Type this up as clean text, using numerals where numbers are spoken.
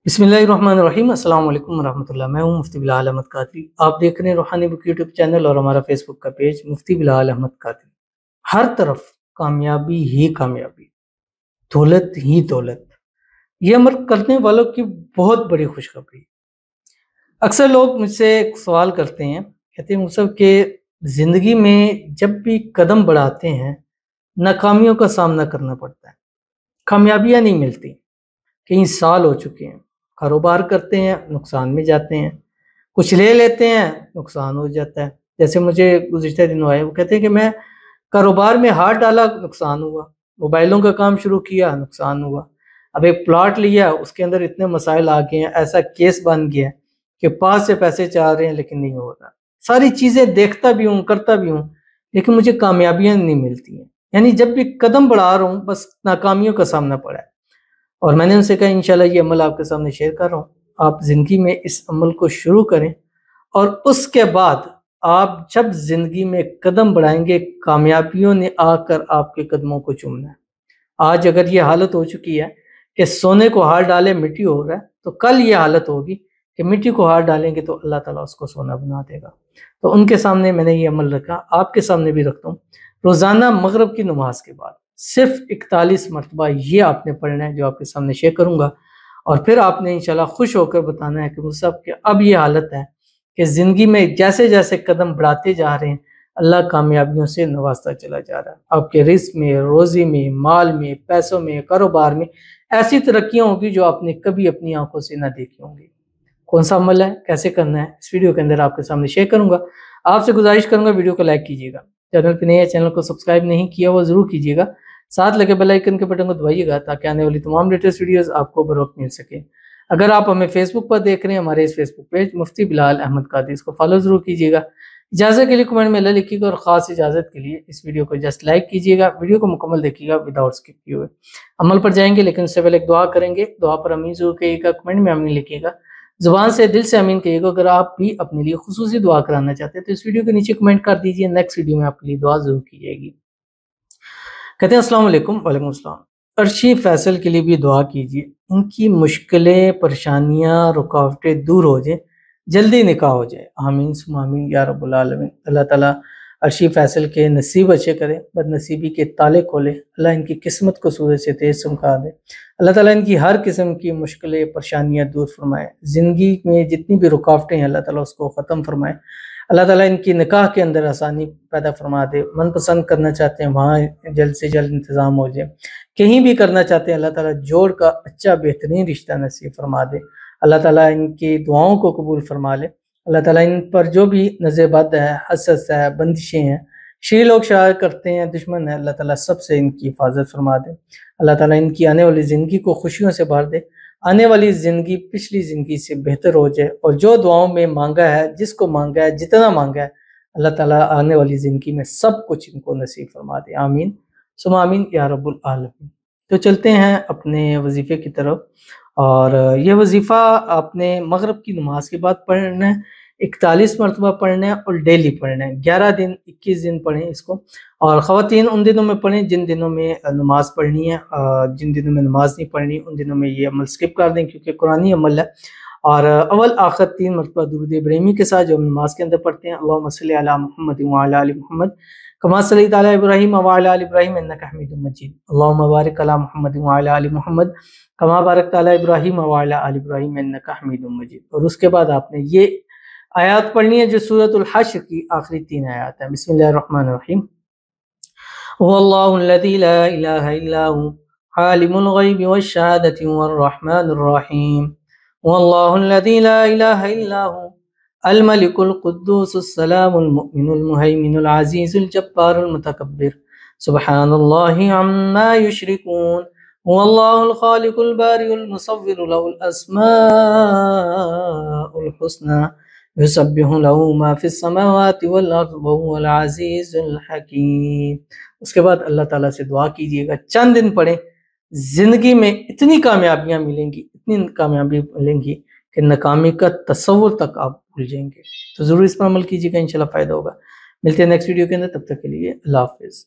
बिस्मिल्लाहिर्रहमानिर्रहीम। अस्सलाम वालेकुम रहमतुल्लाह। मैं हूं मुफ्ती बिलाल अहमद कादरी। आप देख रहे हैं रूहानी बुक यूट्यूब चैनल और हमारा फेसबुक का पेज मुफ्ती बिलाल अहमद कादरी। हर तरफ कामयाबी ही कामयाबी, दौलत ही दौलत। ये अमल करने वालों की बहुत बड़ी खुशखबरी। अक्सर लोग मुझसे एक सवाल करते हैं, कहते हैं मुझसे कि ज़िंदगी में जब भी कदम बढ़ाते हैं नाकामियों का सामना करना पड़ता है, कामयाबियाँ नहीं मिलती। कई साल हो चुके हैं, कारोबार करते हैं, नुकसान में जाते हैं, कुछ ले लेते हैं, नुकसान हो जाता है। जैसे मुझे गुज़िश्ता दिनों आए, वो कहते हैं कि मैं कारोबार में हाथ डाला, नुकसान हुआ, मोबाइलों का काम शुरू किया, नुकसान हुआ। अब एक प्लॉट लिया, उसके अंदर इतने मसाइल आ गए हैं, ऐसा केस बन गया है कि पास से पैसे चाह रहे हैं लेकिन नहीं हो रहा। सारी चीज़ें देखता भी हूँ, करता भी हूँ, लेकिन मुझे कामयाबियाँ नहीं मिलती हैं। यानी जब भी कदम बढ़ा रहा हूँ, बस नाकामियों का सामना पड़ा है। और मैंने उनसे कहा इंशाल्लाह ये अमल आपके सामने शेयर कर रहा हूँ, आप ज़िंदगी में इस अमल को शुरू करें और उसके बाद आप जब ज़िंदगी में कदम बढ़ाएँगे, कामयाबियों ने आकर आपके कदमों को चूमना है। आज अगर ये हालत हो चुकी है कि सोने को हाथ डाले मिट्टी हो रहा है, तो कल ये हालत होगी कि मिट्टी को हाथ डालेंगे तो अल्लाह ताला उसको सोना बना देगा। तो उनके सामने मैंने ये अमल रखा, आपके सामने भी रखता हूँ। रोज़ाना मगरिब की नमाज के बाद सिर्फ 41 मरतबा ये आपने पढ़ना है जो आपके सामने शेयर करूँगा, और फिर आपने इंशाल्लाह खुश होकर बताना है कि मुझसे कि अब ये हालत है कि ज़िंदगी में जैसे-जैसे कदम बढ़ाते जा रहे हैं, अल्लाह कामयाबियों से नवाज़ता चला जा रहा है। आपके रिज़्क़ में, रोज़ी में, माल में, पैसों में, कारोबार में ऐसी तरक्कियाँ होंगी जो आपने कभी अपनी आँखों से ना देखी होंगी। कौन-सा अमल है, कैसे करना है, इस वीडियो के अंदर आपके सामने शेयर करूँगा। आपसे गुज़ारिश करूँगा वीडियो को लाइक कीजिएगा। चैनल पे नए हैं, चैनल को सब्सक्राइब नहीं किया हुआ ज़रूर कीजिएगा। साथ लगे बेल आइकन के बटन को दबाइएगा ताकि आने वाली तमाम लेटेस्ट वीडियोज़ आपको बर वक़्त मिल सके। अगर आप हमें फेसबुक पर देख रहे हैं, हमारे इस फेसबुक पेज मुफ्ती बिलाल अहमद कादरी, इसको फॉलो ज़रूर कीजिएगा। इजाज़त के लिए कमेंट में अल्लाह लिखिएगा और ख़ास इजाज़त के लिए इस वीडियो को जस्ट लाइक कीजिएगा। वीडियो को मुकम्मल देखिएगा विदाउट स्किप किए हुए। अमल पर जाएँगे लेकिन उससे पहले एक दुआ करेंगे। दुआ पर आमीन ज़रूर कहिएगा, कमेंट में आमीन लिखिएगा। ज़ुबान से दिल से आमीन कहिएगा। अगर आप भी अपने लिए खुसूसी दुआ कराना चाहते हैं तो इस वीडियो के नीचे कमेंट कर दीजिए, नेक्स्ट वीडियो में आपके लिए दुआ ज़रूर की जाएगी। कहते हैं अस्सलाम वालेकुम। वालेकुम अस्सलाम। अर्शी फैसल के लिए भी दुआ कीजिए, उनकी मुश्किलें, परेशानियाँ, रुकावटें दूर हो जाएँ, जल्दी निकाह हो जाए। आमीन सुम्मा आमीन या रब्बुल आलमीन। अल्लाह ताला अर्शी फैसल के नसीब अच्छे करे, बदनसीबी के ताले खोले, अल्लाह इनकी किस्मत को सूरज से तेज चमका दे। अल्लाह ताला इनकी हर किस्म की मुश्किलें, परेशानियाँ दूर फरमाए। ज़िंदगी में जितनी भी रुकावटें हैं अल्लाह ताला उसको ख़त्म फरमाए। अल्लाह ताला इनकी निकाह के अंदर आसानी पैदा फरमा दे। मनपसंद करना चाहते हैं वहाँ जल्द से जल्द इंतज़ाम हो जाए। कहीं भी करना चाहते हैं अल्लाह ताला जोड़ का अच्छा बेहतरीन रिश्ता नसीब फरमा दे। अल्लाह ताला इनकी दुआओं को कबूल फरमा ले। अल्लाह ताला इन पर जो भी नज़र-बद है, हसद है, बंदिशें हैं, शरी लोग शायर करते हैं, दुश्मन है, अल्लाह ताला सबसे इनकी हिफाज़त फरमा दे। अल्लाह ताला इनकी आने वाली ज़िंदगी को खुशियों से भर दे। आने वाली ज़िंदगी पिछली ज़िंदगी से बेहतर हो जाए और जो दुआओं में मांगा है, जिसको मांगा है, जितना मांगा है, अल्लाह ताला आने वाली ज़िंदगी में सब कुछ इनको नसीब फरमा दे। आमीन सुम्मा आमीन या रब्बुल आलमीन। तो चलते हैं अपने वजीफ़े की तरफ, और ये वजीफ़ा आपने मगरिब की नमाज के बाद पढ़ना है, 41 मरतबा पढ़ना है और डेली पढ़ना है। 11 दिन, 21 दिन पढ़ें इसको। और ख़वातीन उन दिनों में पढ़ें जिन दिनों में नमाज़ पढ़नी है। जिन दिनों में नमाज़ नहीं पढ़नी उन दिनों में ये अमल स्किप कर दें क्योंकि कुरानी अमल है। और अव्वल आखिर 3 मरतबा दुरूद इब्राहिमी के साथ जो हम नमाज़ के अंदर पढ़ते हैं, अल्लाहुम्मा सल्लि अला मुहम्मद व अला आलि मुहम्मद कमा सल्लैता अला इब्राहीम व अला आलि इब्राहीम इन्नका हमीदुम मजीद। अल्लाहुम्मा बारिक अला मुहम्मद व अला आलि मुहम्मद कमा बारकता अला इब्राहीम व अला आलि इब्राहीम इन्नका हमीदुम मजीद। और उसके बाद आपने ये आयत पढ़नी है जो सूरतुल हश्र की आखिरी 3 आयत है। बिस्मिल्लाहिर्रहमानिर्रहीम। हुवल्लाहुल्लज़ी ला इलाहा इल्ला हु आलिमुल ग़ैबि वश्शहादति हुवर्रहमानुर रहीम। हुवल्लाहुल्लज़ी ला इलाहा इल्ला हु अल मलिकुल कुद्दूसुस सलामुल मुमिनुल मुहैमिनुल अज़ीज़ुल जब्बारुल मुतकब्बिर सुब्हानल्लाहि अम्मा युश्रिकून। हुवल्लाहुल खालिकुल बारिउल मुसव्विरु लहुल अस्माउल हुस्ना युसब्बिहु लहू मा फिस समावाति वल अर्ज़ि व हुवल अज़ीज़ुल हकीम। उसके बाद अल्लाह ताला से दुआ कीजिएगा, चंद दिन पढ़ें, ज़िंदगी में इतनी कामयाबियाँ मिलेंगी, इतनी कामयाबी मिलेंगी कि नाकामी का तसव्वुर तक आप भूल जाएंगे। तो ज़रूर इस पर अमल कीजिएगा, इंशाल्लाह फ़ायदा होगा। मिलते हैं नेक्स्ट वीडियो के अंदर, तब तक के लिए अल्लाह हाफ़िज़।